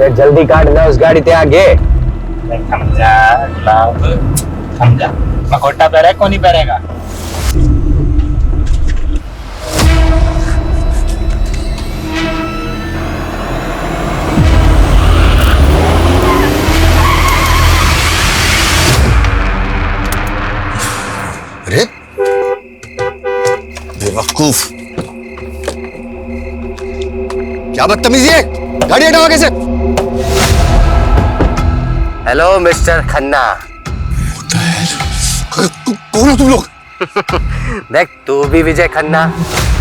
अबे जल्दी काट ना उस गाड़ी ते आगे। समझा गुलाब, समझा। मकोटा पहरे कौन नहीं पहरेगा? अरे बेवकूफ, क्या बदतमीजी है, गाड़ी हटाओ आगे से। Hello mister Khanna. कौन हो तुम लोग? देख तू भी विजय खन्ना,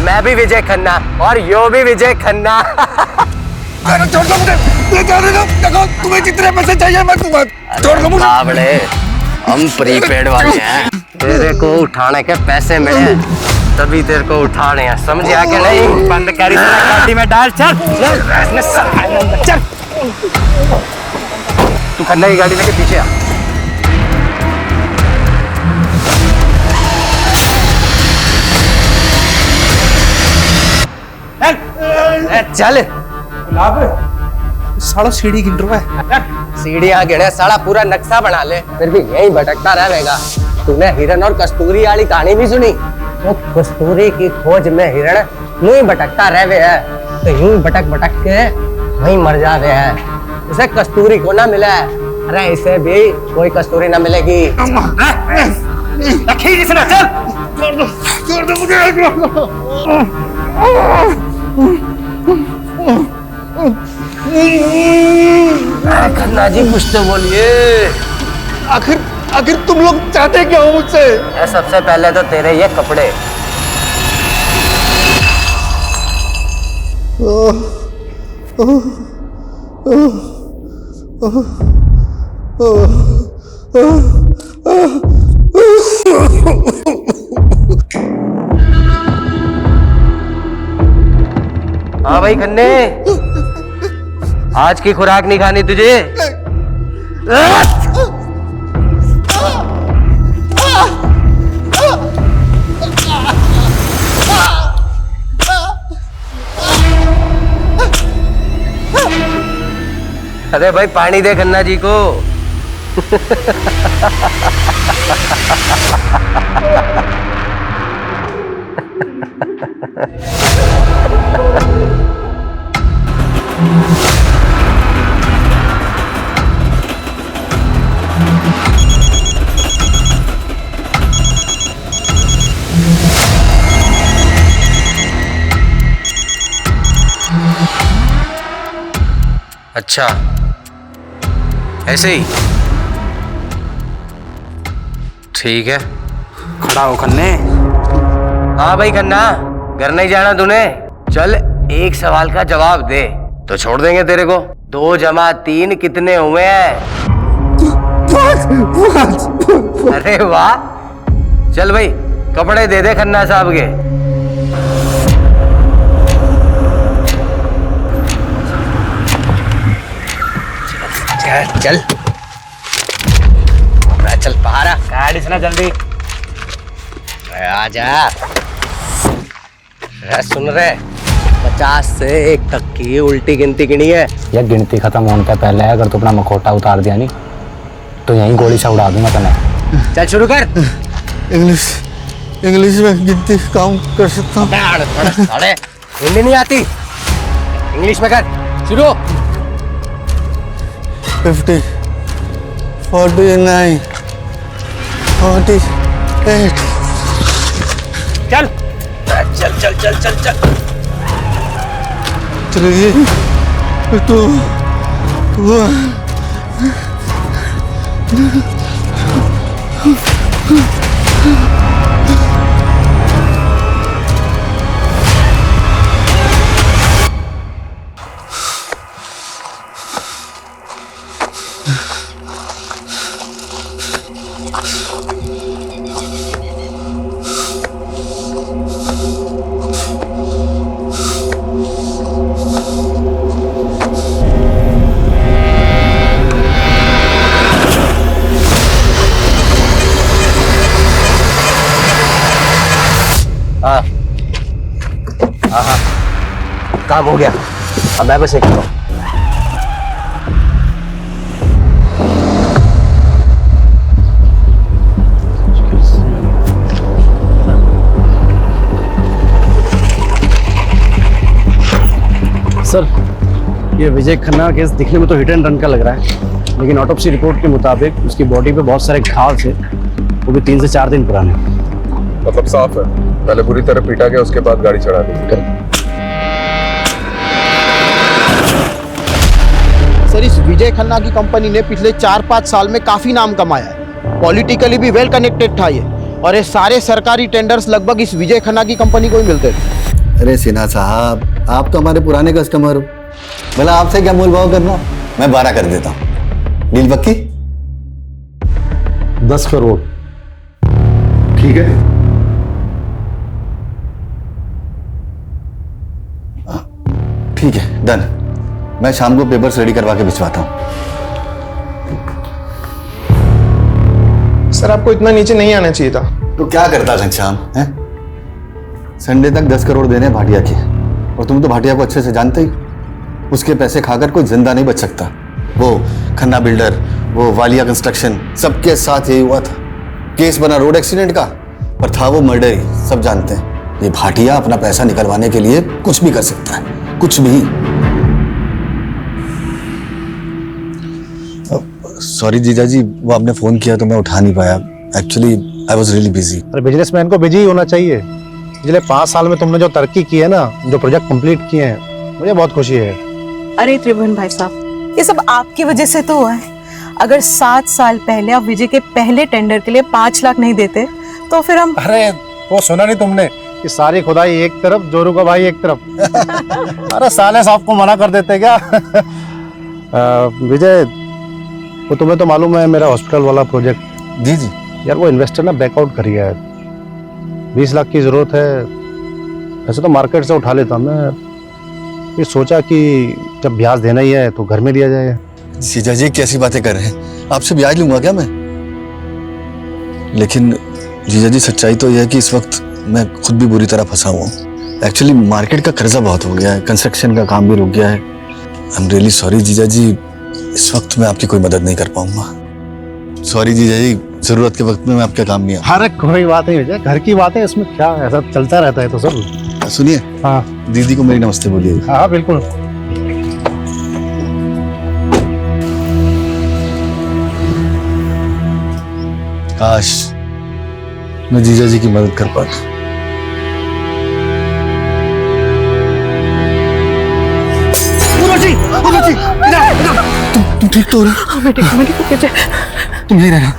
मैं भी विजय खन्ना और यो भी विजय खन्ना। अरे छोड़ दो मुझे, देखो तुम्हें जितने पैसे चाहिए मैं तुम्हें छोड़ दो मुझे। बावड़े, हम प्रीपेड वाले हैं। तेरे को उठाने के पैसे मिले तभी तेरे को उठा रहे हैं, समझ आ के नहीं? बंद कर इस गाड़ी में डाल, चल चल। तू खन्ना की गाड़ी लेके पीछे आ। चल साला सीढ़ी गिन रहा है। सीढ़ियाँ गिने, साला पूरा नक्शा बना ले, फिर भी यही भटकता रहेगा। तूने हिरन और कस्तूरी वाली कहानी भी सुनी? वो कस्तूरी की खोज में हिरण यूं ही भटकता रहे है, तो यूं भटक भटक के वहीं मर जावे है। इसे कस्तूरी को ना मिला है, अरे इसे भी कोई कस्तूरी ना मिलेगी। छोड़ दो मुझे। खन्ना जी कुछ तो बोलिए। आखिर तुम लोग चाहते क्या हो मुझसे? सबसे पहले तो तेरे ये कपड़े। हाँ भाई खन्ने, आज की खुराक नहीं खानी तुझे? अरे भाई पानी दे खन्ना जी को। अच्छा ऐसे ही, ठीक है। खड़ा हो खन्ने। हाँ भाई खन्ना, घर नहीं जाना तूने? चल एक सवाल का जवाब दे तो छोड़ देंगे तेरे को। 2 जमा 3 कितने हुए हैं? अरे वाह, चल भाई कपड़े दे दे खन्ना साहब के। चल चल पहाड़ा गाड़ी से ना जल्दी। आजा। सुन रहे, 50 से 1 तक की उल्टी गिनती गिनी है। यह गिनती खत्म होने के पहले अगर तू अपना मखोटा उतार दिया नहीं तो यहीं गोली से उड़ा दूंगा तने। चल शुरू कर। इंग्लिश में गिनती काउंट कर सकता हूँ। अरे हिंदी नहीं आती, इंग्लिश में कर शुरू। 50, 49, 48। चल चल चल चल चल चल 3, 2, 1। हाँ हाँ हाँ, काम हो गया। अब मैं बस एक करो। ये विजय खन्ना केस दिखने में तो हिट एंड रन का लग रहा है, लेकिन ऑटोप्सी रिपोर्ट के मुताबिक उसकी बॉडी पे बहुत सारे घाव थे, वो भी 3 से 4 दिन पुराने। मतलब साफ है, पहले बुरी तरह पीटा गया, उसके बाद गाड़ी चढ़ा दी। सर, इस विजय खन्ना की कंपनी ने पिछले 4-5 साल में काफी नाम कमाया है। पॉलिटिकली भी वेल कनेक्टेड था ये, और ये सारे सरकारी टेंडर्स लगभग इस विजय खन्ना की कंपनी को ही मिलते थे। अरे सिन्हा साहब, आप तो हमारे पुराने कस्टमर हो, भला आपसे क्या मोल भाव करना, मैं 12 कर देता हूँ। डील पक्की? 10 करोड़। ठीक है, ठीक है, डन। मैं शाम को पेपर्स रेडी करवा के भिजवाता हूँ। सर, आपको इतना नीचे नहीं आना चाहिए था। तो क्या करता घनश्याम है? संडे तक 10 करोड़ देने भाटिया के, और तुम तो भाटिया को अच्छे से जानते ही। उसके पैसे खाकर कोई जिंदा नहीं बच सकता। वो खन्ना बिल्डर, वो वालिया कंस्ट्रक्शन, सबके साथ यही हुआ था। केस बना रोड एक्सीडेंट का, पर था वो मर्डर ही, सब जानते हैं। ये भाटिया अपना पैसा निकलवाने के लिए कुछ भी कर सकता है, कुछ भी। सॉरी जीजा जी, वो आपने फोन किया तो मैं उठा नहीं पाया। Actually I was really busy. अरे बिजनेसमैन को बिजी ही होना चाहिए। पिछले 5 साल में तुमने जो तरक्की की है ना, जो प्रोजेक्ट कंप्लीट किए हैं, मुझे बहुत खुशी है। अरे त्रिभुवन भाई साहब, ये सब आपकी वजह से तो हुआ है। अगर 7 साल पहले आप विजय के पहले टेंडर के लिए 5 लाख नहीं देते तो फिर हम। अरे वो सुना नहीं तुमने कि सारी खुदाई एक तरफ, जोरू का भाई एक तरफ। अरे साले साहब को मना कर देते क्या? विजय, वो तुम्हें तो मालूम है मेरा हॉस्पिटल वाला प्रोजेक्ट। जी जी। यार वो इन्वेस्टर ना बैकआउट कर गया है। 20 लाख की जरूरत है। वैसे तो मार्केट से उठा लेता मैं, ये सोचा कि जब ब्याज देना ही है तो घर में दिया जाए। जीजा जी कैसी बातें कर रहे हैं? आपसे ब्याज लूंगा क्या मैं? लेकिन जीजा जी सच्चाई तो यह है कि इस वक्त मैं खुद भी बुरी तरह फंसा हुआ हूँ। एक्चुअली मार्केट का कर्जा बहुत हो गया है, कंस्ट्रक्शन का काम भी रुक गया है। आई एम रियली सॉरी जीजा जी, इस वक्त मैं आपकी कोई मदद नहीं कर पाऊंगा। सॉरी जीजा जी, जरूरत के वक्त में मैं आपका काम नहीं अरे कोई बात नहीं विजय, घर की बात है, इसमें क्या, ऐसा चलता रहता है तो सब। आ। सुनिए, हाँ दीदी को मेरी नमस्ते बोलिए। हाँ बिल्कुल। काश मैं जीजा जी की मदद कर पाता। तुम ठीक तो हो रहा? मैं ठीक विजय। तुम यही रहना।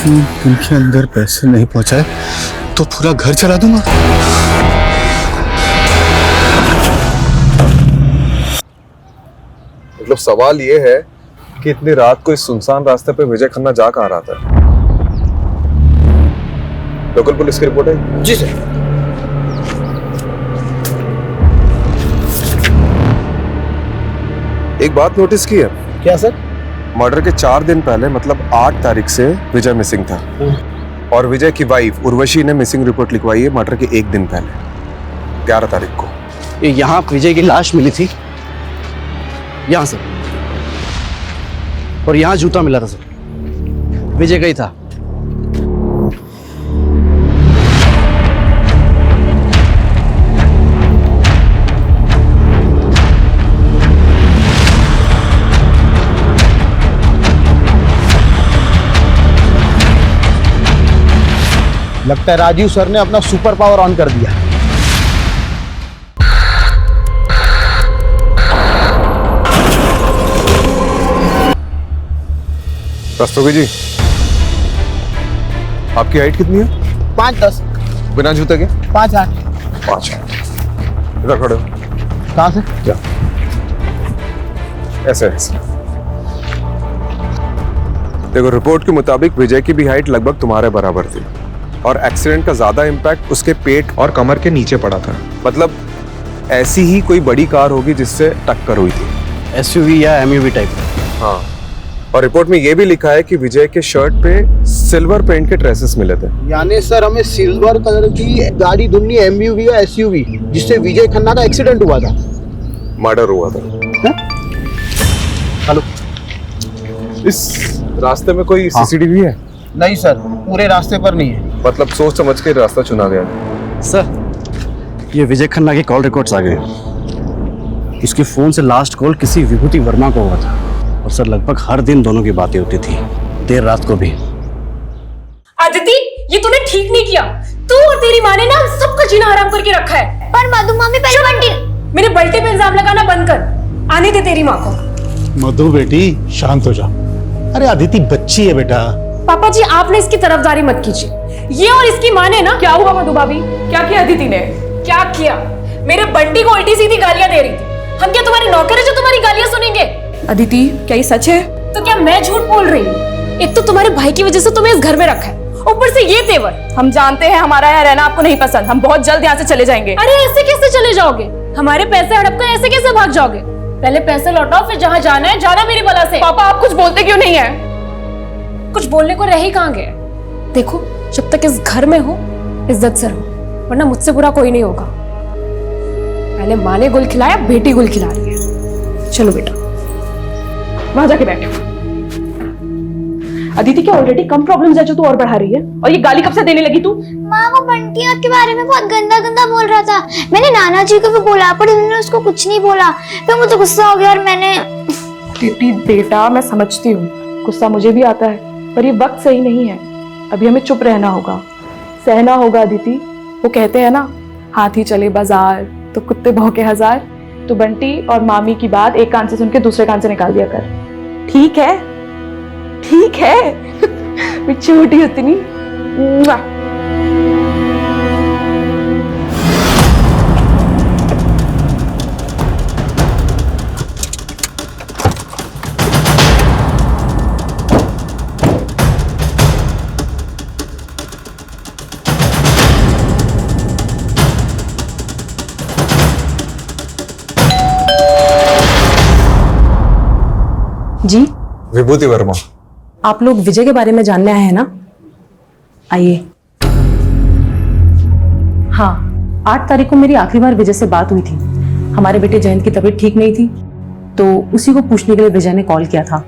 दिन के अंदर पैसे नहीं पहुंचाए तो पूरा घर चला दूंगा। मतलब सवाल ये है कि इतनी रात को इस सुनसान रास्ते पे विजय खन्ना जा कहाँ रहा था? लोकल पुलिस की रिपोर्ट है? जी सर। एक बात नोटिस की है? क्या सर? मर्डर के 4 दिन पहले, मतलब 8 तारीख से विजय मिसिंग था, और विजय की वाइफ उर्वशी ने मिसिंग रिपोर्ट लिखवाई है मर्डर के 1 दिन पहले, 11 तारीख को। ये यहाँ विजय की लाश मिली थी, यहाँ सर, और यहाँ जूता मिला था सर, विजय का ही था। लगता है राजीव सर ने अपना सुपर पावर ऑन कर दिया। रस्तोगी जी, आपकी हाइट कितनी है? 5'10", बिना जूते के? 5'8". 5। इधर खड़े हो। कहाँ से? क्या? ऐसे ऐसे। देखो, रिपोर्ट के मुताबिक विजय की भी हाइट लगभग तुम्हारे बराबर थी, और एक्सीडेंट का ज्यादा इम्पैक्ट उसके पेट और कमर के नीचे पड़ा था। मतलब ऐसी ही कोई बड़ी कार होगी जिससे टक्कर हुई थी। एसयूवी या एमयूवी टाइप। हाँ, और रिपोर्ट में यह भी लिखा है कि विजय के शर्ट पे सिल्वर पेंट के ट्रेसेस मिले थे। यानी सर हमें सिल्वर कलर की गाड़ी ढूंढनी, एमयूवी या एसयूवी, जिससे विजय खन्ना का एक्सीडेंट हुआ था, मर्डर हुआ था। हेलो, इस रास्ते में कोई सीसीटीवी है? नहीं सर, पूरे रास्ते पर नहीं है। मतलब सोच समझ के रास्ता चुना गया। सर, ये विजय खन्ना के कॉल रिकॉर्ड्स आ गए। उसके फोन से लास्ट कॉल किसी विभूति वर्मा को हुआ था और सर लगभग हर दिन दोनों की बातें होती थी, देर रात को भी। आदिति, ये तूने ठीक नहीं किया। तू और तेरी माँ ने ना हम सबका जीना हराम करके रखा है। पर मधु मामी पहले बंटी मेरे बल्टे पे इल्जाम लगाना बंद कर। आने दे तेरी माँ को। मधु बेटी शांत हो जा। अरे अदिति बच्ची है बेटा। पापा जी, आपने इसकी तरफदारी मत कीजिए। ये और इसकी माँ ने ना। क्या हुआ मधु भाभी? क्या किया अदिति ने? क्या किया? मेरे बंटी को उल्टी सीधी गालियां दे रही थी। हम क्या तुम्हारे नौकर है जो तुम्हारी गालियां सुनेंगे? अदिति, क्या ये सच है? तो क्या मैं झूठ बोल रही हूँ? एक तो तुम्हारे भाई की वजह से तुम्हें इस घर में रखा है, ऊपर से ये तेवर। हम जानते हैं हमारा यहाँ रहना आपको नहीं पसंद। हम बहुत जल्द यहाँ से चले जाएंगे। अरे ऐसे कैसे चले जाओगे? हमारे पैसे हड़प कर ऐसे कैसे भाग जाओगे? पहले पैसे लौटाओ, फिर जहाँ जाना है जाना मेरी बला से। पापा, आप कुछ बोलते क्यों नहीं है? कुछ बोलने को रह ही कहाँ गए? देखो, जब तक इस घर में हो इज्जत से रहो, वरना मुझसे बुरा कोई नहीं होगा। पहले माँ ने गुल खिलाया, बेटी गुल खिला रही है। चलो बेटा, वहां जाके बैठो। अदिति, क्या ऑलरेडी कम प्रॉब्लम्स है जो तू और बढ़ा रही है? और ये गाली कब से देने लगी तू? माँ, वो बंटी आपके बारे में बहुत गंदा गंदा बोल रहा था। मैंने नाना जी को भी बोला, पर उन्होंने उसको कुछ नहीं बोला। फिर मुझे गुस्सा हो गया और मैंने। बेटा, मैं समझती हूँ, गुस्सा मुझे भी आता है, पर ये वक्त सही नहीं है। अभी हमें चुप रहना होगा, सहना होगा। अदिति, वो कहते हैं ना, हाथी चले बाजार तो कुत्ते भौंके हजार। तो बंटी और मामी की बात एक कान से सुन के दूसरे कान से निकाल दिया कर। ठीक है? ठीक है। मैं छोटी उतनी। जी, विभूति वर्मा। आप लोग विजय के बारे में जानने आए हैं ना? आइए। हाँ, 8 तारीख को मेरी आखिरी बार विजय से बात हुई थी। हमारे बेटे जयंत की तबीयत ठीक नहीं थी, तो उसी को पूछने के लिए विजय ने कॉल किया था।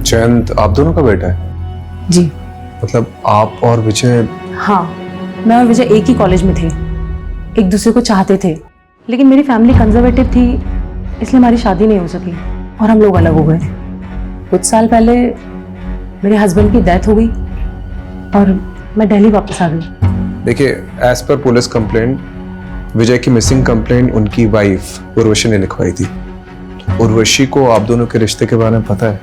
जयंत आप दोनों का बेटा है? जी। मतलब आप और विजय? हाँ, मैं और विजय एक ही कॉलेज में थे, एक दूसरे को चाहते थे, लेकिन मेरी फैमिली कंजर्वेटिव थी, इसलिए हमारी शादी नहीं हो सकी और हम लोग अलग हो गए। कुछ साल पहले मेरे हस्बैंड की डेथ हो गई और मैं दिल्ली वापस आ गई। देखिए, एज पर पुलिस कंप्लेंट, विजय की मिसिंग कंप्लेंट उनकी वाइफ उर्वशी ने लिखवाई थी। उर्वशी को आप दोनों के रिश्ते के बारे में पता है?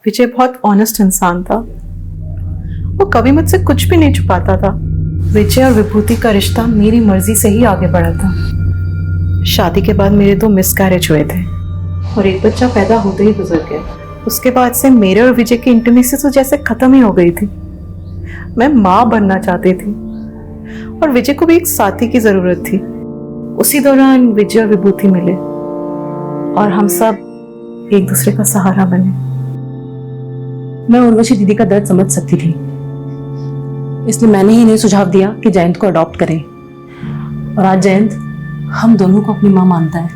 विजय बहुत ऑनेस्ट इंसान था, वो कभी मुझसे कुछ भी नहीं छुपाता था। विजय और विभूति का रिश्ता मेरी मर्जी से ही आगे बढ़ा था। शादी के बाद मेरे 2 मिसकैरेज हुए थे और एक बच्चा पैदा होते ही गुजर गया। उसके बाद से मेरे और विजय की इंटीमेसी तो जैसे खत्म ही हो गई थी। मैं माँ बनना चाहती थी और विजय को भी एक साथी की जरूरत थी। उसी दौरान विजय और विभूति मिले और हम सब एक दूसरे का सहारा बने। मैं उर्वशी दीदी का दर्द समझ सकती थी, इसलिए मैंने ही इन्हें सुझाव दिया कि जयंत को अडॉप्ट करें और आज जयंत हम दोनों को अपनी मां मानता है।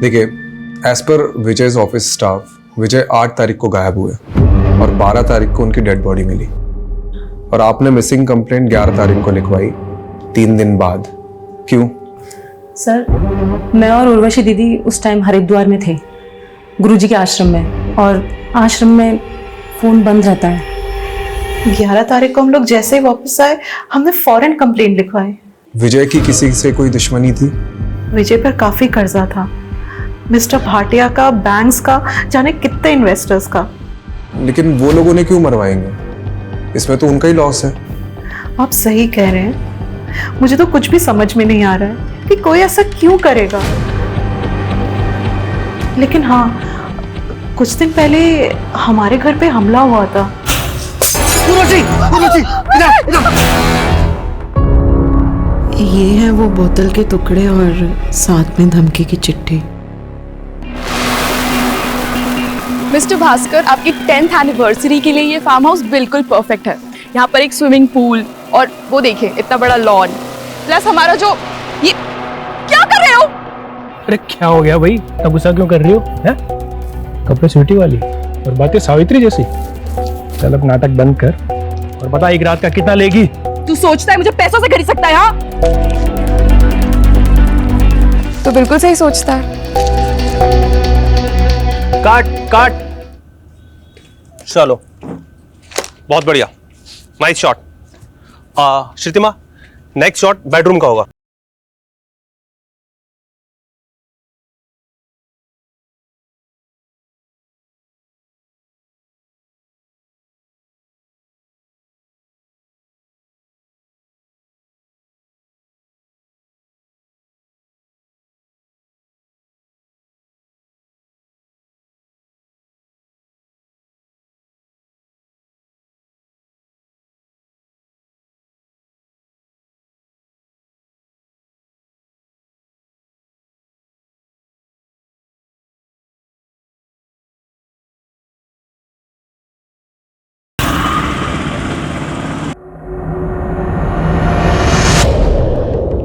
देखिए, एज पर विजय ऑफिस स्टाफ, विजय 8 तारीख को गायब हुए और 12 तारीख को उनकी डेड बॉडी मिली और आपने मिसिंग कंप्लेंट 11 तारीख को लिखवाई, 3 दिन बाद। क्यों? सर, मैं और उर्वशी दीदी उस टाइम हरिद्वार में थे, गुरुजी के आश्रम में, और आश्रम में फोन बंद रहता है। 11 तारीख को हम लोग जैसे ही वापस आए, हमने फौरन कंप्लेंट लिखवाई। विजय की किसी से कोई दुश्मनी थी? विजय पर काफी कर्जा था, मिस्टर भाटिया का, बैंक्स का, जाने कितने इन्वेस्टर्स का। लेकिन वो लोगों ने क्यों मरवाएंगे? इसमें तो उनका ही लॉस है। आप सही कह रहे हैं, मुझे तो कुछ भी समझ में नहीं आ रहा है कि कोई ऐसा क्यों करेगा। लेकिन हाँ, कुछ दिन पहले हमारे घर पे हमला हुआ था। ये है वो बोतल के टुकड़े और साथ में धमकी की चिट्ठी। मिस्टर भास्कर, आपकी 10th एनिवर्सरी के लिए ये फार्म हाउस बिल्कुल परफेक्ट है। यहाँ पर एक स्विमिंग पूल और वो देखिए इतना बड़ा लॉन, प्लस हमारा जो ये क्या कर रहे हो? अरे क्या हो गया भाई, इतना गुस्सा क्यों कर रही हो? हैं? कपड़े स्वीटी वाली और बातें सावित्री जैसी। चल अब नाटक बंद कर और बता एक रात का कितना लेगी? तू सोचता है मुझे पैसों से खरीद सकता है? हाँ, तो बिल्कुल सही सोचता है। काट काट। चलो बहुत बढ़िया, nice shot. Shrutima next shot bedroom का होगा।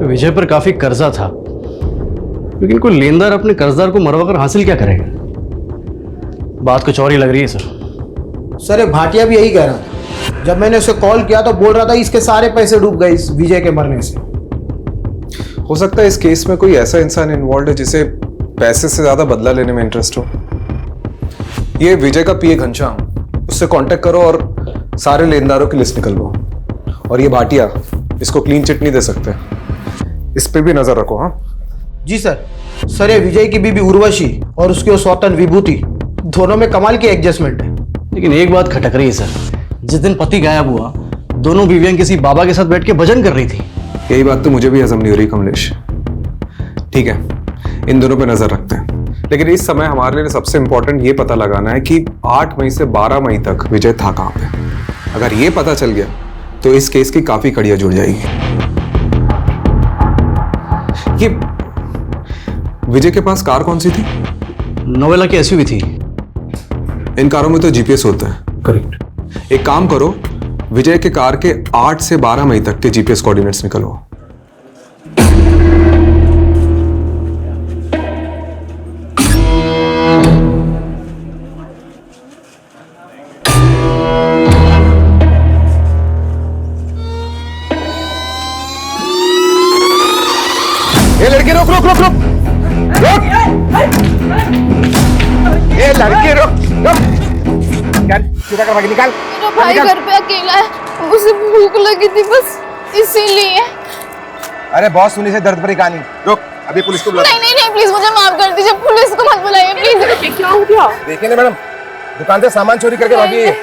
विजय पर काफी कर्जा था, लेकिन कोई लेनदार अपने कर्जदार को मरवा कर हासिल क्या करेगा? बात कुछ और ही लग रही है सर। सर ये भाटिया भी यही कह रहा था। जब मैंने उसे कॉल किया तो बोल रहा था इसके सारे पैसे डूब गए इस विजय के मरने से। हो सकता है इस केस में कोई ऐसा इंसान इन्वॉल्व है जिसे पैसे से ज्यादा बदला लेने में इंटरेस्ट हो। ये विजय का पीए घनश्याम, उससे कांटेक्ट करो और सारे लेनदारों की लिस्ट निकलवाओ। और ये भाटिया, इसको क्लीन चिट नहीं दे सकते, इस पे भी नजर रखो। हाँ जी सर। सर ये विजय की बीबी उर्वशी और उसकी वो सौतन विभूति, दोनों में कमाल की एडजस्टमेंट है। लेकिन एक बात खटक रही है सर, जिस दिन पति गायब हुआ दोनों बीवियां किसी बाबा के साथ बैठ के भजन कर रही थी। यही बात तो मुझे भी हजम नहीं हो रही कमलेश। ठीक है, इन दोनों पे नजर रखते हैं, लेकिन इस समय हमारे लिए सबसे इंपॉर्टेंट ये पता लगाना है कि 8 मई से 12 मई तक विजय था कहां पे। अगर ये पता चल गया तो इस केस की काफी कड़ियां जुड़ जाएगी। ये विजय के पास कार कौन सी थी? नोवेला की एसयूवी थी। इन कारों में तो जीपीएस होता है। करेक्ट। एक काम करो, विजय के कार के 8 से 12 मई तक के जीपीएस कोऑर्डिनेट्स निकलवाओ। ये लड़के रोक रोक रोक रोक रोक। ये लड़के रोक रोक। निकाल, सीधा करवा के निकाल। मेरा भाई घर पे अकेला है, उसे भूख लगी थी बस इसीलिए। अरे बहुत सुनी से दर्द भरी कहानी। रुक, अभी पुलिस को बुला। नहीं नहीं नहीं, प्लीज मुझे माफ कर दीजिए, पुलिस को मत बुलाइए प्लीज। क्या हो गया? देखिए ना मैडम, दुकान से सामान चोरी करके भागी है।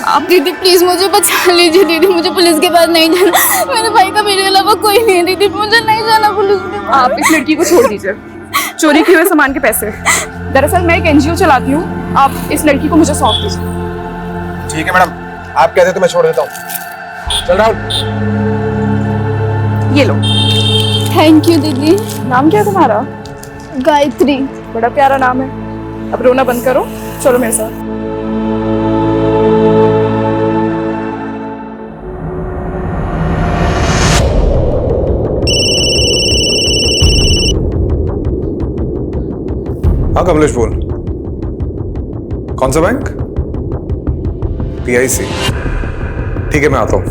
आप दीदी प्लीज मुझे बचा लीजिए दीदी, मुझे पुलिस के पास नहीं जाना। मेरे भाई का मेरे अलावा कोई नहीं है दीदी, मुझे नहीं जाना पुलिस के पास। आप इस लड़की को छोड़ दीजिए, चोरी किए हुए सामान के पैसे। दरअसल मैं एक एनजीओ चलाती हूँ, आप इस लड़की को मुझे सौंप दीजिए। ठीक है मैडम, आप कहते तो मैं छोड़ देता हूँ। चल राहुल। ये लो। थैंक यू दीदी। नाम क्या है तुम्हारा? गायत्री। बड़ा प्यारा नाम है। अब रोना बंद करो, चलो मेरे साथ। हाँ कमलेश बोल। कौन सा बैंक? पीआईसी। ठीक है मैं आता हूँ।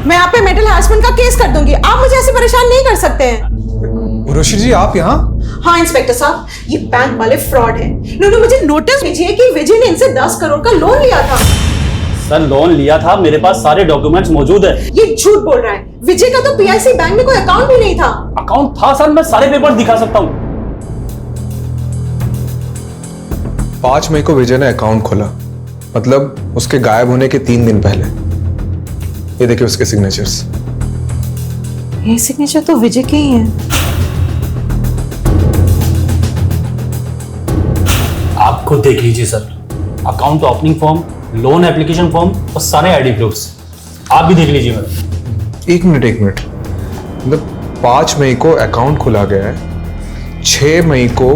मैं आप पे मेंटल हैरेसमेंट का केस कर दूंगी, आप मुझे ऐसे परेशान नहीं कर सकते हैं। उर्वशी जी आप यहाँ? हाँ इंस्पेक्टर साहब, ये बैंक वाले फ्रॉड हैं। इन्होंने मुझे नोटिस भेजी है कि विजय ने इनसे 10 करोड़ का लोन लिया था। सर लोन लिया था, मेरे पास सारे डॉक्यूमेंट्स मौजूद है। ये झूठ बोल रहा है। विजय का तो पीआईसी बैंक में कोई अकाउंट भी नहीं था। अकाउंट था सर, मैं सारे पेपर दिखा सकता हूँ। 5 मई को विजय ने अकाउंट खोला, मतलब उसके गायब होने के 3 दिन पहले। ये देखिए उसके सिग्नेचर्स। ये सिग्नेचर तो विजय के ही हैं। आप खुद देख लीजिए sir, account opening form, loan application form और सारे आईडी प्रूफ्स आप भी देख लीजिए मैडम। एक मिनट, मतलब 5 मई को अकाउंट खुला गया है, 6 मई को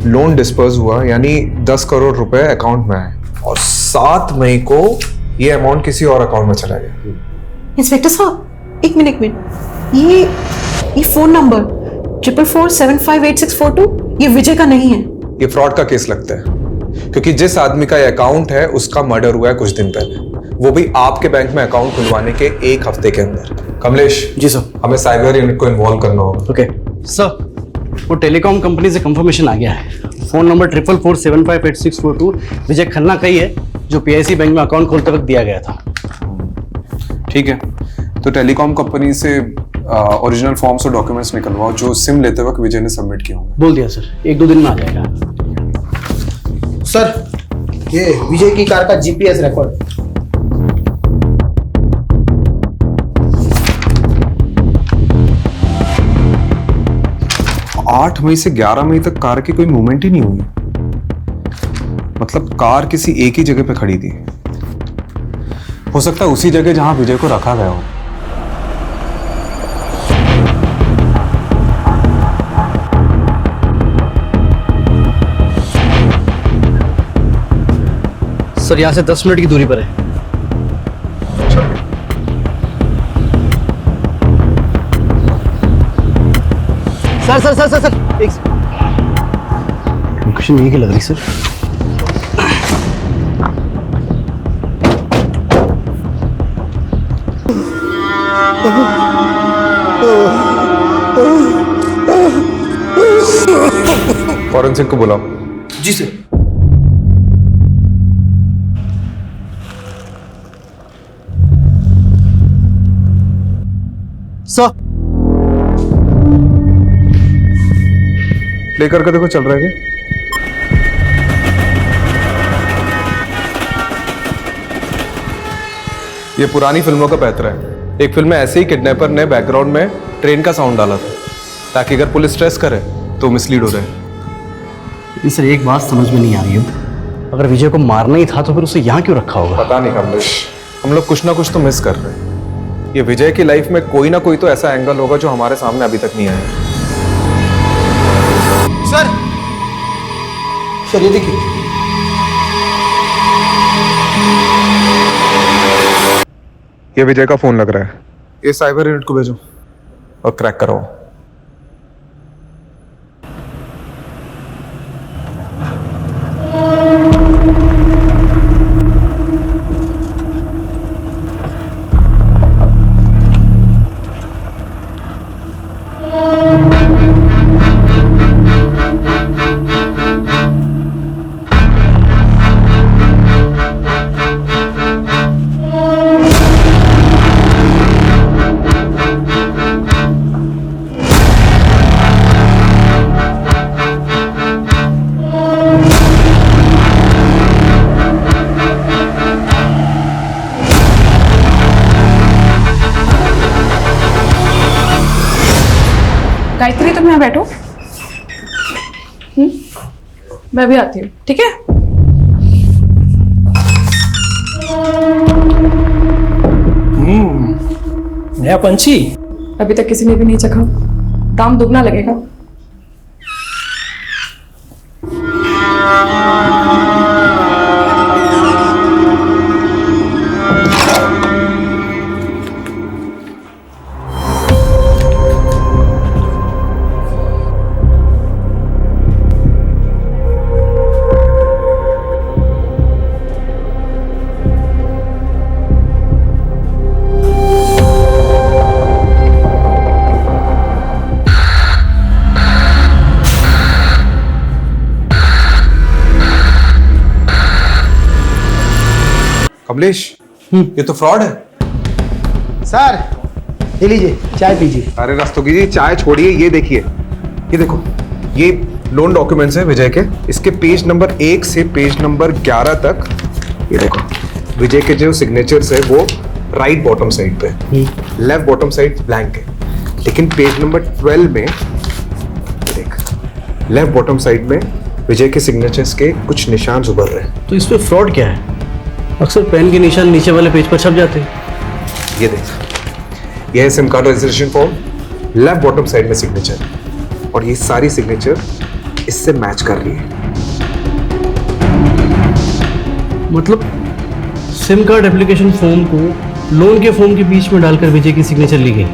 लोन डिस्पर्स हुआ, यानी 10 करोड़ रुपए अकाउंट में आए, और 7 मई को ये अमाउंट किसी और अकाउंट में चला गया। इंस्पेक्टर साहब एक मिनट, ये फोन नंबर 44758642 ये विजय का नहीं है। ये फ्रॉड का केस लगता है क्योंकि जिस आदमी का ये अकाउंट है उसका मर्डर हुआ है कुछ दिन पहले, वो भी आपके बैंक में अकाउंट खुलवाने के 1 हफ्ते के अंदर। कमलेश जी सर। हमें साइबर यूनिट को इन्वॉल्व करना होगा। ओके सर, वो टेलीकॉम कंपनी से कंफर्मेशन आ गया है। फोन नंबर 44458642 विजय खन्ना का ही है जो पीआईसी बैंक में अकाउंट खोलते वक्त दिया गया था। ठीक है, तो टेलीकॉम कंपनी से ओरिजिनल फॉर्म्स और डॉक्यूमेंट्स निकलवाओ जो सिम लेते वक्त विजय ने सबमिट किया होंगे। बोल दिया सर, 1-2 दिन में आ जाएगा। सर, ये विजय की कार का जीपीएस रिकॉर्ड। 8 मई से 11 मई तक कार की कोई मूवमेंट ही नहीं हुई। मतलब कार किसी एक ही जगह पे खड़ी थी। हो सकता है उसी जगह जहां विजय को रखा गया हो। सर यहाँ से 10 मिनट की दूरी पर है। Sir sir sir sir sir एक लोकेशन यही की लग रही सर। फॉरेंसिक को बुलाओ। जी सर। सर प्ले करके देखो चल रहा है क्या? ये पुरानी फिल्मों का पैतरा है। एक फिल्म में ऐसे ही किडनैपर ने बैकग्राउंड में ट्रेन का साउंड डाला था ताकि अगर पुलिस स्ट्रेस करे तो मिसलीड हो रहे। लेकिन सर एक बात समझ में नहीं आ रही है, अगर विजय को मारना ही था तो फिर उसे यहाँ क्यों रखा होगा? पता नहीं कमलेश, हम लोग कुछ ना कुछ तो मिस कर रहे हैं। ये विजय की लाइफ में कोई ना कोई तो ऐसा एंगल होगा जो हमारे सामने अभी तक नहीं आया। सर ये देखिए, ये विजय का फोन लग रहा है। ये साइबर यूनिट को भेजो और क्रैक कराओ। गायत्री तुम यहाँ बैठो। मैं भी आती हूँ, ठीक है? नया पंछी अभी तक किसी ने भी नहीं चखा, दाम दुगना लगेगा। कमलेश, ये तो फ्रॉड है। सर ये लीजिए, चाय पीजिए। अरे रास्तों कीजिए, चाय छोड़िए। ये देखिए, ये देखो, ये लोन डॉक्यूमेंट्स है विजय के। इसके पेज नंबर 1 से पेज नंबर 11 तक ये देखो, विजय के जो सिग्नेचर्स है वो राइट बॉटम साइड पे, लेफ्ट बॉटम साइड ब्लैंक है। लेकिन पेज नंबर 12 में देख, लेफ्ट बॉटम साइड में विजय के सिग्नेचर्स के कुछ निशान उभर रहे हैं। तो इस पे फ्रॉड क्या है? अक्सर पेन के निशान नीचे वाले पेज पर छप जाते हैं। ये देख, यह है SIM card registration form, left bottom side में सिग्नेचर, और ये सारी सिग्नेचर इससे मैच कर रही है। मतलब सिम कार्ड एप्लीकेशन फॉर्म को लोन के फॉर्म के बीच में डालकर विजय की सिग्नेचर ली गई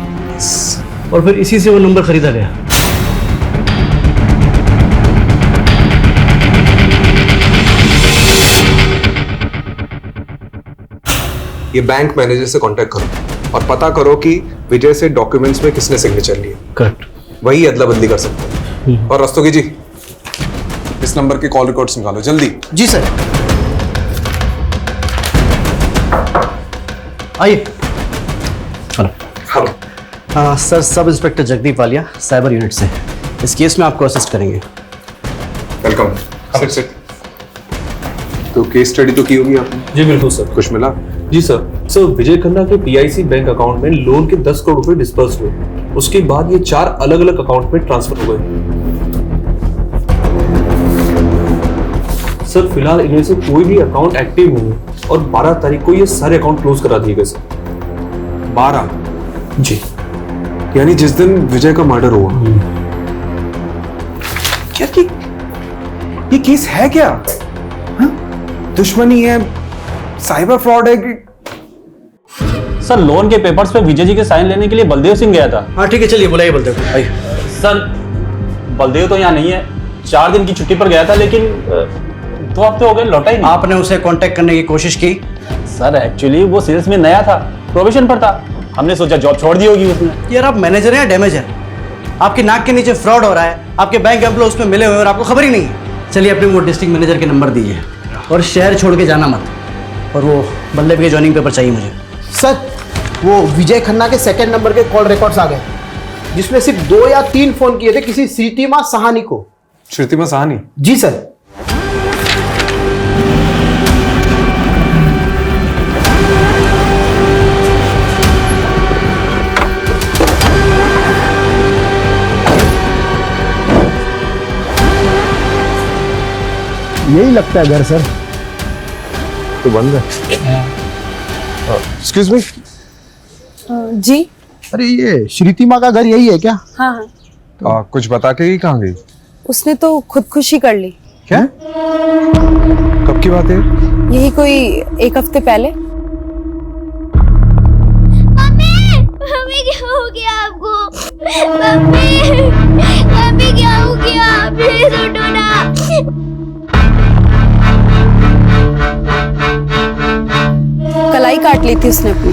और फिर इसी से वो नंबर खरीदा गया। ये बैंक मैनेजर से कांटेक्ट करो और पता करो कि विजय से डॉक्यूमेंट्स में किसने सिग्नेचर लिए। करेक्ट। वही अदला बदली कर सकते हैं। और रस्तोगी जी, इस नंबर के कॉल रिकॉर्ड्स निकालो जल्दी। जी सर। आइए। Hello. Sir, sub inspector Jagdeep Walia cyber unit से इस केस में आपको असिस्ट करेंगे। वेलकम। Sit sit. तो केस स्टडी तो की होगी आपने? जी बिल्कुल सर। कुछ मिला? जी सर विजय खन्ना के पीआईसी बैंक अकाउंट में लोन के 10 करोड़ रुपए डिस्पर्स हुए। उसके बाद ये 4 अलग अलग अकाउंट में ट्रांसफर हो गए। सर फिलहाल इनमें से कोई भी अकाउंट एक्टिव नहीं है और 12 तारीख को ये सारे अकाउंट क्लोज करा दिए गए सर। 12? जी। यानी जिस दिन विजय का मर्डर हुआ। क्या ये केस है क्या? हा? दुश्मनी है, साइबर फ्रॉड है कि? सर लोन के पेपर्स पे विजय जी के साइन लेने के लिए बलदेव सिंह गया था। हाँ ठीक है, चलिए बुलाइए बलदेव को। आइए। सर बलदेव तो यहाँ नहीं है, 4 दिन की छुट्टी पर गया था, लेकिन 2 हफ्ते हो गए लौटा ही नहीं। आपने उसे कांटेक्ट करने की कोशिश की? सर एक्चुअली वो सेल्स में नया था, प्रोबेशन पर था, हमने सोचा जॉब छोड़ दी होगी उसने। यार आप मैनेजर हैं या डैमेजर? आपकी नाक के नीचे फ्रॉड हो रहा है, आपके बैंक एम्प्लॉय उसमें मिले हुए और आपको खबर ही नहीं है। चलिए अपने वो डिस्ट्रिक्ट मैनेजर के नंबर दीजिए और शहर छोड़ के जाना मत। और वो बल्लेव के जॉइनिंग पेपर चाहिए मुझे। सर वो विजय खन्ना के सेकंड नंबर के कॉल रिकॉर्ड्स आ गए, जिसमें सिर्फ 2 या 3 फोन किए थे किसी श्रीतिमा सहानी को। श्रुतिमा सहानी? जी सर। यही लगता है घर सर। तो बंद है। Excuse me. जी। अरे ये श्रीतिमा का घर यही है क्या? हाँ हाँ। कुछ बता के ही कहाँ गई? उसने तो खुदकुशी कर ली। क्या? कब की बात है? यही कोई 1 हफ्ते पहले। मम्मी क्या हो गया आपको? मम्मी क्या हो गया? प्लीज उठो ना। कलाई काट ली थी उसने अपनी।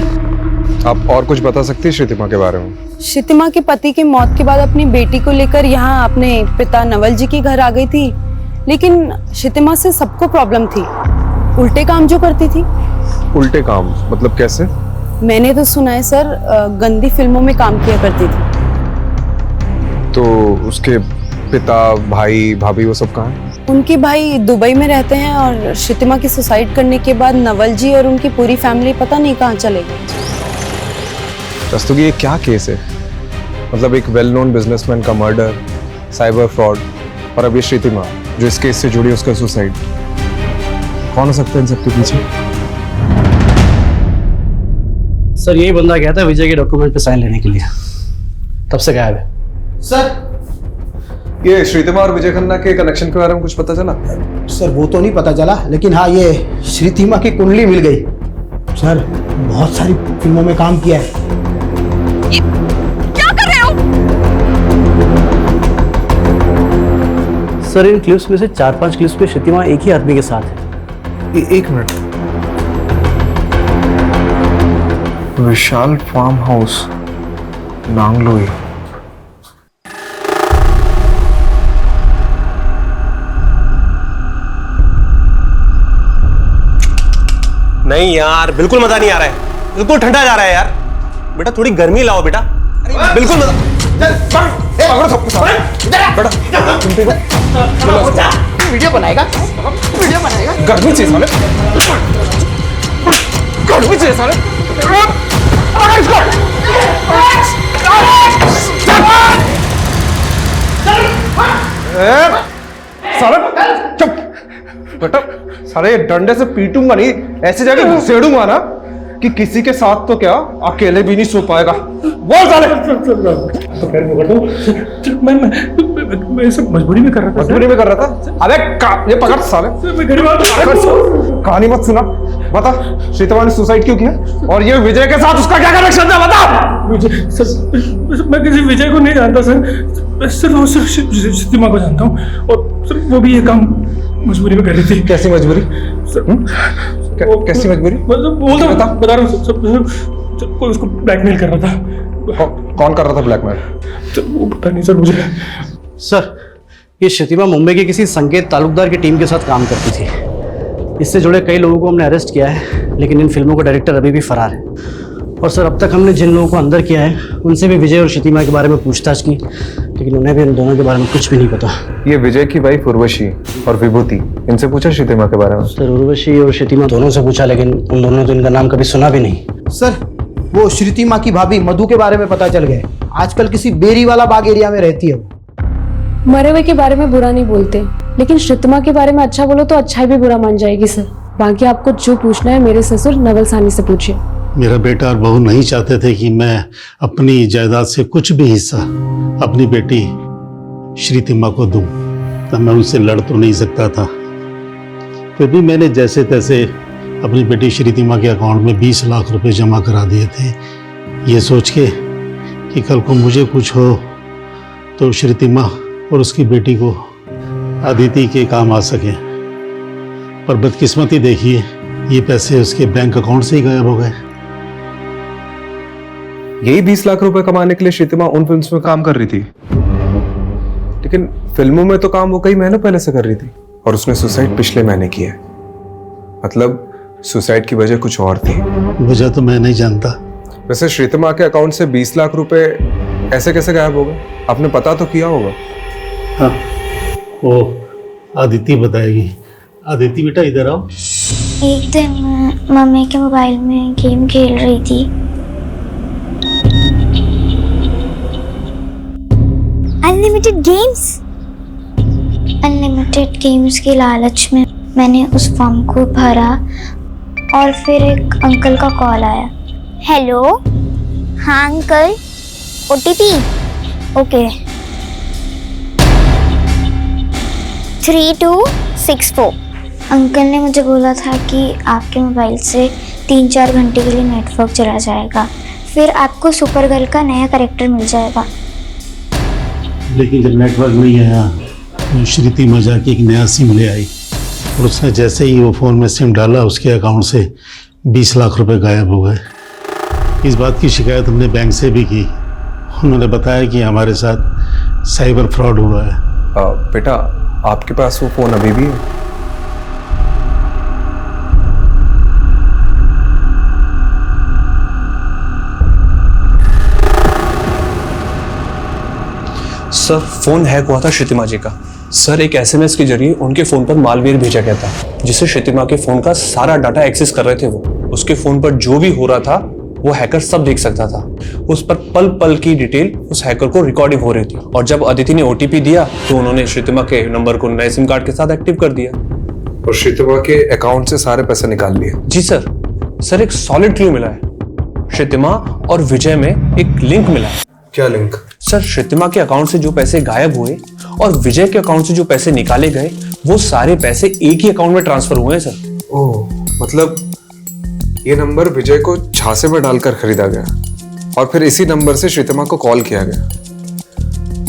आप और कुछ बता सकती है श्रुतिमा के बारे में? श्रुतिमा के पति की मौत के बाद अपनी बेटी को लेकर यहाँ अपने पिता नवल जी के घर आ गई थी, लेकिन श्रुतिमा से सबको प्रॉब्लम थी, उल्टे काम जो करती थी। उल्टे काम मतलब कैसे? मैंने तो सुना है सर, गंदी फिल्मों में काम किया करती थी। तो उसके पिता, भाई, भाभी वो सब कहाँ हैं? उनके भाई दुबई में रहते हैं और श्रुतिमा की सुसाइड करने के बाद नवल जी और उनकी पूरी फैमिली पता नहीं कहाँ चले गए। रस्तोगी ये क्या केस है? मतलब एक वेल नोन बिजनेसमैन का मर्डर, साइबर फ्रॉड और अब ये श्रुतिमा जो इस केस से जुड़ी उसका सुसाइड। कौन हो सकता है इन सबके पीछे? सर यही बंदा गया था विजय के डॉक्यूमेंट पे साइन लेने के लिए, तब से गायब है। सर ये श्रुतिमा और विजय खन्ना के कनेक्शन के बारे में कुछ पता चला? सर वो तो नहीं पता चला, लेकिन हाँ ये श्रीतिमा की कुंडली मिल गई। सर बहुत सारी फिल्मों में काम किया है। क्या कर रहे हो? सर इन क्लिप्स में से 4-5 क्लिप्स पे श्रुतिमा एक ही आदमी के साथ है। एक मिनट। विशाल फार्म हाउस, नांगलोई। नहीं यार, बिल्कुल मजा नहीं आ रहा है, बिल्कुल ठंडा जा रहा है यार। बेटा थोड़ी गर्मी लाओ बेटा, बिल्कुल मजा। वीडियो बनाएगा, वीडियो बनाएगा। गर्मी चाहिए साले, गर्मी चाहिए साले। साले चुप बेटा, साले डंडे से पीटूंगा नहीं, ऐसे जाके घुसेड़ूंगा ना कि किसी के साथ तो क्या अकेले भी नहीं सो पाएगा। बोल साले। मैं सब मजबूरी में कर रहा था। मजबूरी में कर रहा था? अबे ये पकड़ साले, कहानी मत सुना। बता श्रुतिमा ने सुसाइड क्यों किया और ये विजय के साथ उसका क्या कनेक्शन था? बता। मैं किसी विजय को नहीं जानता सर, सिर्फ श्रुतिमा को जानता हूँ और वो भी ये काम मजबूरी में कर रही थी। कैसी मजबूरी? कैसी मजबूरी? बता रहा हूँ सब कोई उसको ब्लैकमेल कर रहा था। कौन कर रहा था ब्लैकमेल? तो वो पता नहीं सर मुझे। सर, ये शतिमा मुंबई के किसी संकेत तालुकदार की टीम के साथ काम करती थी। इससे जुड़े कई लोगों को हमने अरेस्ट किया है, लेकिन इन फिल्मों का डायरेक्टर अभी भी फरार है। और सर, अब तक हमने जिन लोगों को अंदर किया है उनसे भी विजय और शतिमा के बारे में पूछताछ की, लेकिन उन्हें भी इन दोनों के बारे में कुछ भी नहीं पता। ये विजय की वाइफ उर्वशी और विभूति, इनसे पूछा शतिमा के बारे में? सर, उर्वशी और शतिमा दोनों से पूछा, लेकिन उन दोनों ने तो इनका नाम कभी सुना भी नहीं। सर, वो श्रुतिमा की भाभी मधु के बारे में पता चल गया। आजकल किसी बेरी वाला बाग एरिया में रहती है वो। मरे हुए के बारे में बुरा नहीं बोलते, लेकिन शतिमा के बारे में अच्छा बोलो तो अच्छा भी बुरा मान जाएगी सर। बाकी आपको जो पूछना है मेरे ससुर नवल सानी से पूछिए। मेरा बेटा और बहू नहीं चाहते थे कि मैं अपनी जायदाद से कुछ भी हिस्सा अपनी बेटी श्रुतिमा को दूं, तब मैं उनसे लड़ तो नहीं सकता था। फिर भी मैंने जैसे तैसे अपनी बेटी श्रुतिमा के अकाउंट में 20 लाख रुपए जमा करा दिए थे, ये सोच के कि कल को मुझे कुछ हो तो श्रुतिमा और उसकी बेटी को अदिति के काम आ सके। पर बदकिस्मती देखिए, ये पैसे उसके बैंक अकाउंट से ही गायब हो गए। यही 20 लाख रुपए कमाने के लिए शतिमा उन फिल्म्स में काम कर रही थी, लेकिन फिल्मों में तो काम वो कई महीनों पहले से कर रही थी, और उसने सुसाइड पिछले महीने की है। मतलब सुसाइड की वजह कुछ और थी। वजह तो मैं नहीं जानता। वैसे शतिमा के अकाउंट से 20 लाख रुपए ऐसे कैसे गायब हो गए? आपने पता तो किया होगा। हाँ, वो आदिति बताएगी। आदिति बेटा इधर आओ। एक दिन मम्मी के मोबाइल में गेम खेल रही थी। अनलिमिटेड गेम्स के लालच में मैंने उस फॉर्म को भरा और फिर एक अंकल का कॉल आया। हेलो, हाँ अंकल, ओटीपी ओके 3264। अंकल ने मुझे बोला था कि आपके मोबाइल से 3-4 घंटे के लिए नेटवर्क चला जाएगा, फिर आपको सुपर गर्ल का नया कैरेक्टर मिल जाएगा। लेकिन जब नेटवर्क नहीं आया तो श्रुतिमा जाके एक नया सिम ले आई, और उसने जैसे ही वो फ़ोन में सिम डाला उसके अकाउंट से 20 लाख रुपए गायब हो गए। इस बात की शिकायत हमने बैंक से भी की। उन्होंने बताया कि हमारे साथ साइबर फ्रॉड हुआ है। बेटा, आपके पास वो फोन अभी भी है? सर, फोन हैक हुआ था शतिमा जी का। सर, एक एसएमएस के जरिए उनके फोन पर मालवेयर भेजा गया था, जिससे शतिमा के फोन का सारा डाटा एक्सेस कर रहे थे वो। उसके फोन पर जो भी हो रहा था वो हैकर सब देख सकता था। उस पर पल पल की डिटेल उस हैकर को रिकॉर्डिंग हो रही थी, और जब अदिति ने ओटीपी दिया तो उन्होंने शतिमा के नंबर को नए सिम कार्ड के साथ एक्टिव कर दिया और शतिमा के अकाउंट से सारे पैसे निकाल लिए। जी सर, एक सॉलिड क्लू मिला है। शतिमा और विजय में एक लिंक मिला है। क्या लिंक? सर, शतिमा के अकाउंट से जो पैसे गायब हुए और विजय के अकाउंट से जो पैसे निकाले गए, वो सारे पैसे एक ही अकाउंट में ट्रांसफर हुए हैं सर। ओह, मतलब ये नंबर विजय को झांसे में डालकर खरीदा गया और फिर इसी नंबर से शतिमा को कॉल किया गया।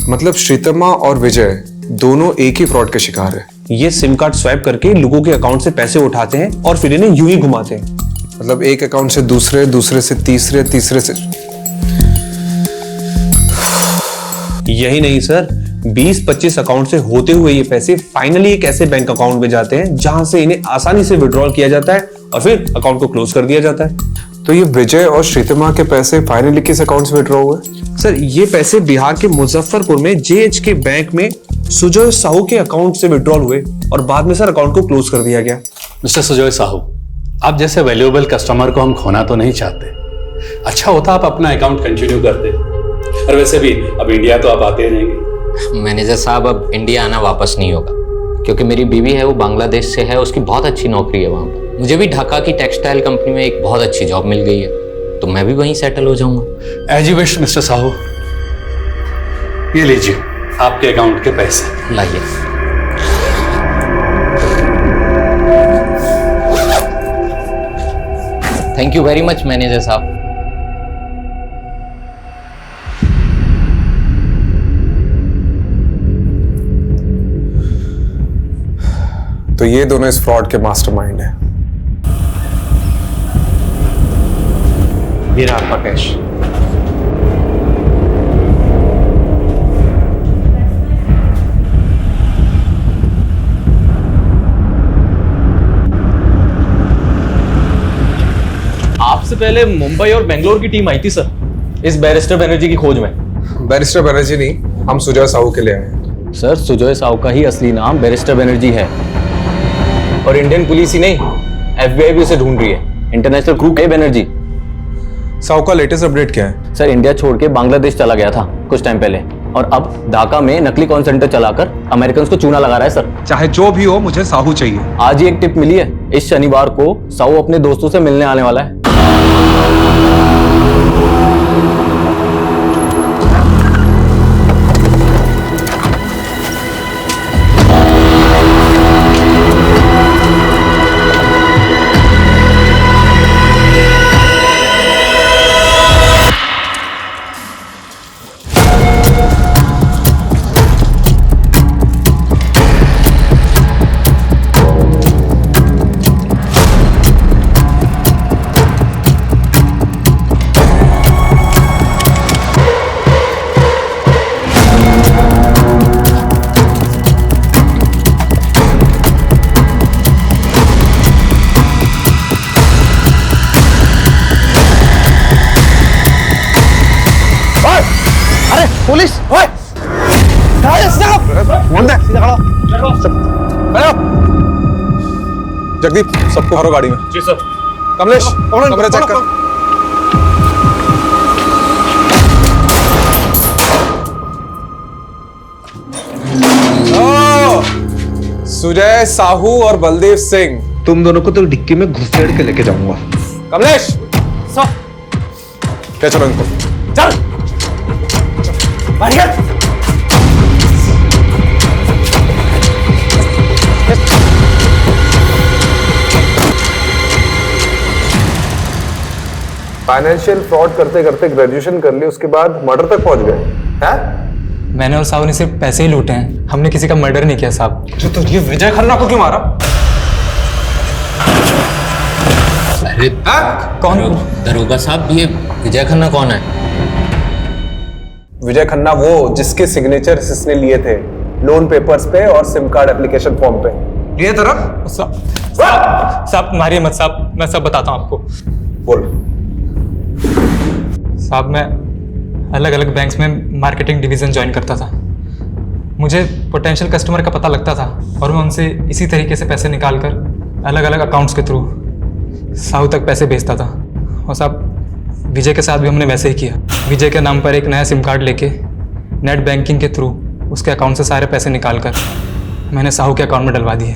मतलब शतिमा और विजय दोनों एक ही फ्रॉड के शिकार है। ये सिम कार्ड स्वैप करके लोगों के अकाउंट से पैसे उठाते हैं और फिर इन्हें यूं ही घुमाते हैं। मतलब एक अकाउंट से दूसरे, दूसरे से तीसरे, तीसरे से। यही नहीं सर, 20-25 अकाउंट से होते हुए ये पैसे फाइनली एक ऐसे बैंक अकाउंट में जाते हैं जहां से इन्हें आसानी से विड्रॉल किया जाता है और फिर अकाउंट को क्लोज कर दिया जाता है। तो ये विजय और शतिमा के पैसे फाइनली किस अकाउंट से विड्रॉ हुए? सर, ये पैसे बिहार के मुजफ्फरपुर में JHK बैंक में सुजय साहू के अकाउंट से विड्रॉल हुए और बाद में सर अकाउंट को क्लोज कर दिया गया। मिस्टर सुजय साहू, आप जैसे वैल्यूएबल कस्टमर को हम खोना तो नहीं चाहते। अच्छा होता आप अपना अकाउंट कंटिन्यू करते। और वैसे भी अब इंडिया तो आप आते रहेंगे। मैनेजर साहब, अब इंडिया आना वापस नहीं होगा, क्योंकि मेरी बीवी है वो बांग्लादेश से है, उसकी बहुत अच्छी नौकरी है वहाँ पर। मुझे भी ढाका की टेक्सटाइल कंपनी में एक बहुत अच्छी जॉब मिल गई है, तो मैं भी वहीं सेटल हो जाऊंगा। As you wish mister Sahu. ये लीजिए आपके अकाउंट के पैसे। लाइए। Thank you very much manager साहब। तो ये दोनों इस फ्रॉड के मास्टरमाइंड हैं। ये रहा आपका कैश। आपसे पहले मुंबई और बेंगलोर की टीम आई थी सर इस बैरिस्टर बनर्जी की खोज में। बैरिस्टर बनर्जी नहीं, हम सुजय साहू के लिए आए हैं। सर सुजय साहू का ही असली नाम बैरिस्टर बनर्जी है और इंडियन पुलिस ही नहीं FBI भी उसे ढूंढ रही है। इंटरनेशनल क्रू के बनर्जी। साहू का लेटेस्ट अपडेट क्या है? सर इंडिया छोड़ के बांग्लादेश चला गया था कुछ टाइम पहले और अब ढाका में नकली कॉल सेंटर चलाकर अमेरिकन को चूना लगा रहा है सर। चाहे जो भी हो, मुझे साहू चाहिए। आज ही एक टिप मिली है, इस शनिवार को साहू अपने दोस्तों से मिलने आने वाला है। पुलिस जगदीप, सबको भरो गाड़ी में। जी सर। कमलेश, कमरा चेक कर। सुजय साहू और बलदेव सिंह, तुम दोनों को तो डिक्की में घुसेड़ के लेके जाऊंगा। कमलेश सर, क्या चलो इनको। चल फाइनेंशियल फ्रॉड करते करते ग्रेजुएशन कर ली, उसके बाद मर्डर तक पहुंच गए हैं? मैंने और साहू ने सिर्फ पैसे ही लूटे हैं, हमने किसी का मर्डर नहीं किया साहब। तो ये विजय खन्ना को क्यों मारा? अरे कौन? दरोगा साहब, ये विजय खन्ना कौन है? विजय खन्ना वो जिसके सिग्नेचर इसने लिए थे लोन पेपर्स पे और सिम कार्ड एप्लीकेशन फॉर्म पे। लिए तरफ साहब मारिए मत साहब, मैं सब बताता हूँ आपको। बोल। साहब मैं अलग अलग बैंक्स में मार्केटिंग डिवीजन ज्वाइन करता था। मुझे पोटेंशियल कस्टमर का पता लगता था और मैं उनसे इसी तरीके से पैसे निकालकर अलग अलग अकाउंट्स के थ्रू साहू तक पैसे भेजता था। और साहब विजय के साथ भी हमने वैसे ही किया। विजय के नाम पर एक नया सिम कार्ड लेके नेट बैंकिंग के थ्रू उसके अकाउंट से सारे पैसे निकालकर मैंने साहू के अकाउंट में डलवा दिए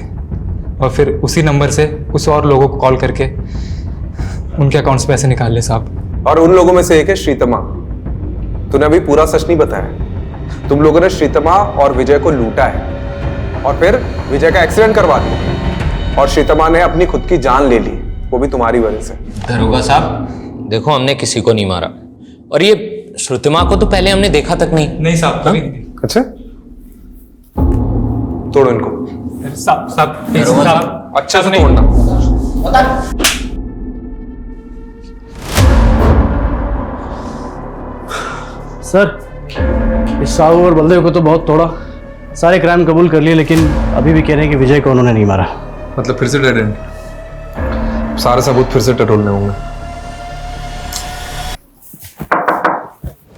और फिर उसी नंबर से कुछ और लोगों को कॉल करके उनके अकाउंट से पैसे निकाल ले साहब। और उन लोगों में से एक है श्रीतमा। तूने अभी पूरा सच नहीं बताया। तुम लोगों ने श्रीतमा और विजय को लूटा है और फिर विजय का एक्सीडेंट करवा दिया और श्रीतमा ने अपनी खुद की जान ले ली, वो भी तुम्हारी वजह से। दरोगा साहब देखो, हमने किसी को नहीं मारा और ये श्रुतिमा को तो पहले हमने देखा तक नहीं। नहीं साहब, कभी नहीं। अच्छा, तोड़ो इनको। साहब अच्छा से तोड़ना। सर इस साहू और बलदेव को तो बहुत तोड़ा, सारे क्राइम कबूल कर लिए, लेकिन अभी भी कह रहे हैं कि विजय को उन्होंने नहीं मारा। मतलब फिर से डेड एंड? सारे सबूत फिर से टटोलने होंगे।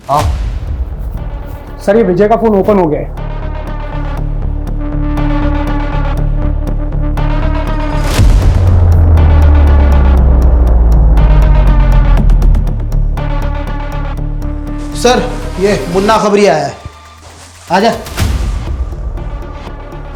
हाँ सर, ये विजय का फोन ओपन हो गया है। सर ये मुन्ना खबरी आया है, आजा।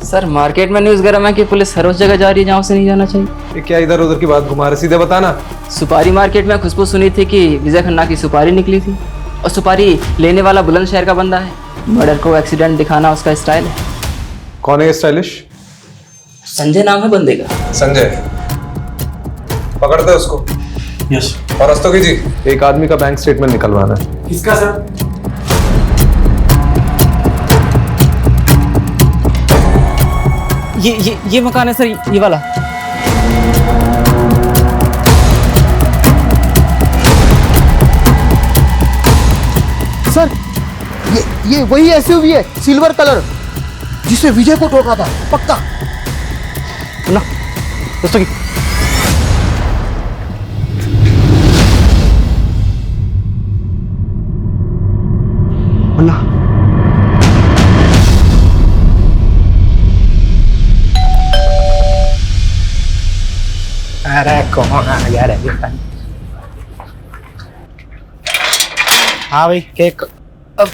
सर मार्केट में न्यूज़ गरम है कि पुलिस हर उस जगह जा रही है जहाँ उसे नहीं जाना चाहिए। ये क्या इधर उधर की बात घुमा रहे, सीधे बताना। सुपारी मार्केट में खुशबू सुनी थी कि विजय खन्ना की सुपारी निकली थी और सुपारी लेने वाला बुलंदशहर का बंदा है। मर्डर को एक्सीडेंट दिखाना उसका स्टाइल है। कौन है ये स्टाइलिश? संजय नाम है बंदे का। संजय, पकड़ते उसको। यस। और रस्तोगी जी, एक आदमी का बैंक स्टेटमेंट निकलवाना है। किसका सर? ये मकान है सर, ये वाला। सर ये वही एसयूवी है, सिल्वर कलर, जिसे विजय को ठोका था, पक्का। ना दोस्तों की ना अरे कौन आ गया रे? हाँ भाई केक।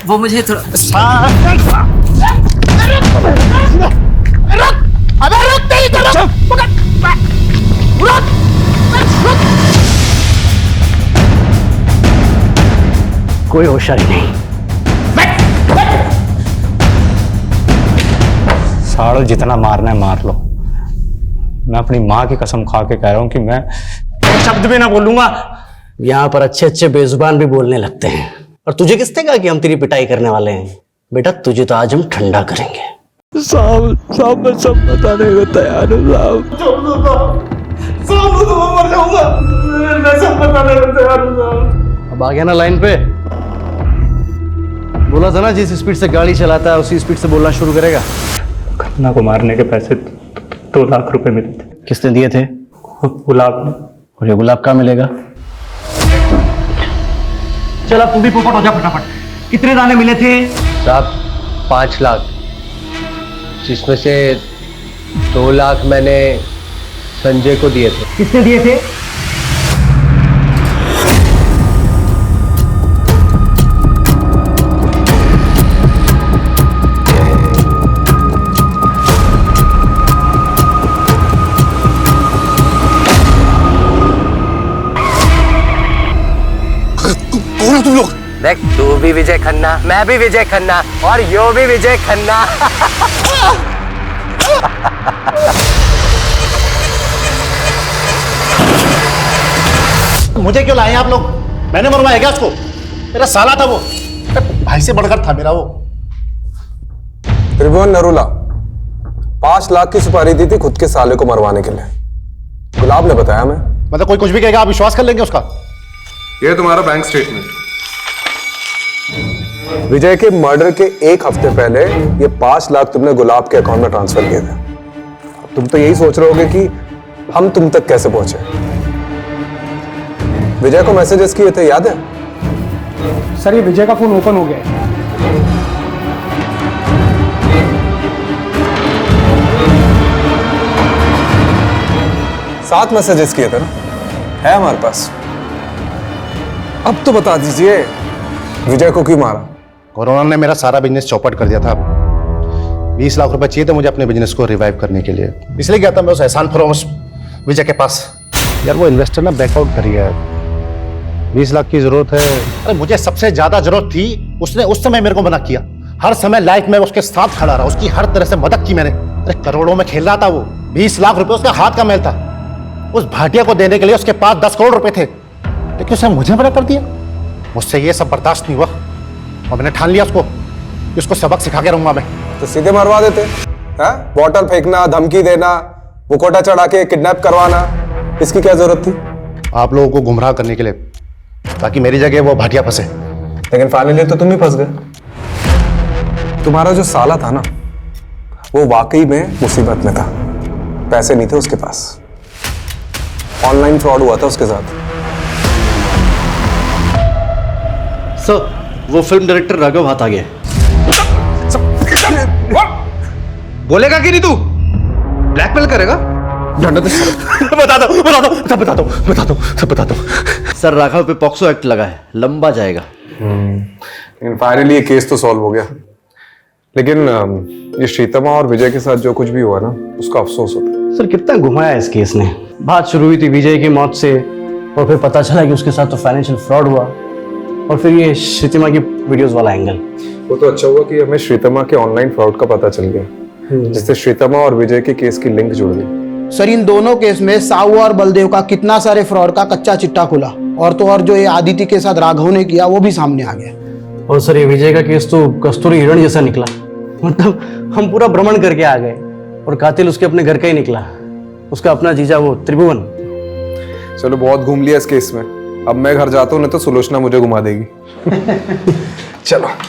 वो मुझे थोड़ा अबे रुक नहीं तो रुक। कोई होशियारी नहीं। साड़ो जितना मारना है मार लो। मैं अपनी माँ की कसम खा के कह रहा हूँ कि मैं शब्द भी ना बोलूंगा। यहाँ पर अच्छे अच्छे बेजुबान भी बोलने लगते हैं। और तुझे किसने कहा कि हम तेरी पिटाई करने वाले हैं? बेटा तुझे तो आज हम ठंडा करेंगे। साहब मैं सब बताने को तैयार हूँ साहब। अब आ गया ना लाइन पे? बोला था ना जिस स्पीड से गाड़ी चलाता है उसी स्पीड से बोलना शुरू करेगा। खन्ना को मारने के पैसे 2 लाख रुपए मिले थे। किसने दिए थे? गुलाब ने। और ये गुलाब कहाँ मिलेगा? चल अब तू भी पोपट हो जा फटाफट। कितने दाने मिले थे? साहब 5 लाख, जिसमें से 2 लाख मैंने संजय को दिए थे। किसने दिए थे? तुम लोग देख, तू भी विजय खन्ना, मैं भी विजय खन्ना और यो भी विजय खन्ना। मुझे क्यों लाए आप लोग? मैंने मरवाया क्या उसको? मेरा साला था वो, भाई से बढ़कर था मेरा वो। त्रिभुवन नरूला 5 लाख की सुपारी दी थी खुद के साले को मरवाने के लिए। गुलाब ने बताया। मैं मतलब कोई कुछ भी कहेगा आप विश्वास कर लेंगे उसका? ये तुम्हारा बैंक स्टेटमेंट। विजय के मर्डर के 1 हफ्ते पहले ये 5 लाख तुमने गुलाब के अकाउंट में ट्रांसफर किए थे। तुम तो यही सोच रहे होगे कि हम तुम तक कैसे पहुंचे। विजय को मैसेजेस किए थे, याद है? सर ये विजय का फोन ओपन हो गया है। 7 मैसेजेस किए थे ना, है हमारे पास। अब तो बता दीजिए विजय को क्यों मारा? कोरोना ने मेरा सारा बिजनेस चौपट कर दिया था। 20 लाख रुपए चाहिए थे मुझे अपने बिजनेस को रिवाइव करने के लिए, इसलिए गया था मैं उस एहसान फरोश विजय के पास। यार वो इन्वेस्टर ना बैकआउट कर गया है। 20 लाख की जरूरत है। अरे मुझे सबसे ज्यादा जरूरत थी, उसने उस समय मेरे को मना किया। हर समय लाइफ में उसके साथ खड़ा रहा, उसकी हर तरह से मदद की मैंने। अरे करोड़ों में खेल रहा था वो। 20 लाख रुपए उसका हाथ का मैल था। उस भाटिया को देने के लिए उसके पास 10 करोड़ रुपए थे, लेकिन उसने मुझे मना कर दिया। मुझसे ये सब बर्दाश्त नहीं हुआ और मैंने ठान लिया उसको कि उसको सबक सिखा के रहूंगा मैं। तो सीधे मरवा देते हैं? बॉटल फेंकना, धमकी देना, मुकोटा चढ़ा के किडनैप करवाना, इसकी क्या जरूरत थी? आप लोगों को गुमराह करने के लिए, ताकि मेरी जगह वो भाटिया फंसे। लेकिन फाइनली तो तुम ही फंस गए। तुम्हारा जो साला था ना, वो वाकई में मुसीबत में था। पैसे नहीं थे उसके पास, ऑनलाइन फ्रॉड हुआ था उसके साथ। सर वो फिल्म डायरेक्टर राघव हाथ आ गया। बोलेगा कि नहीं तू? ब्लैकमेल करेगा? बता दो। सर राघव पे पॉक्सो एक्ट लगा है, लंबा जाएगा। लेकिन फाइनली ये केस तो सॉल्व हो गया। लेकिन ये श्रीतमा और विजय के साथ जो कुछ भी हुआ ना, उसका अफसोस होता है। सर कितना घुमाया इस केस ने। बात शुरू हुई थी विजय की मौत से, और फिर पता चला कि उसके साथ तो फाइनेंशियल फ्रॉड हुआ, और फिर ये श्रीतमा की वीडियोस वाला एंगल। वो तो अच्छा हुआ कि हमें श्रीतमा के ऑनलाइन फ्रॉड का पता चल गया, जिससे श्रीतमा और विजय के केस की लिंक जुड़ गई। सर इन दोनों केस में साहू और बलदेव का कितना सारे फ्रॉड का कच्चा चिट्टा खुला, और तो और जो ये आदित्य के साथ राघव ने किया वो भी सामने आ गया। और सर ये विजय का केस तो कस्तूरी हिरण जैसा निकला। मतलब हम पूरा भ्रमण करके आ गए और कातिल उसके अपने घर का ही निकला, उसका अपना जीजा वो त्रिभुवन। चलो बहुत घूम लिया इस केस में, अब मैं घर जाता हूँ, नहीं तो सुलोचना मुझे घुमा देगी। चलो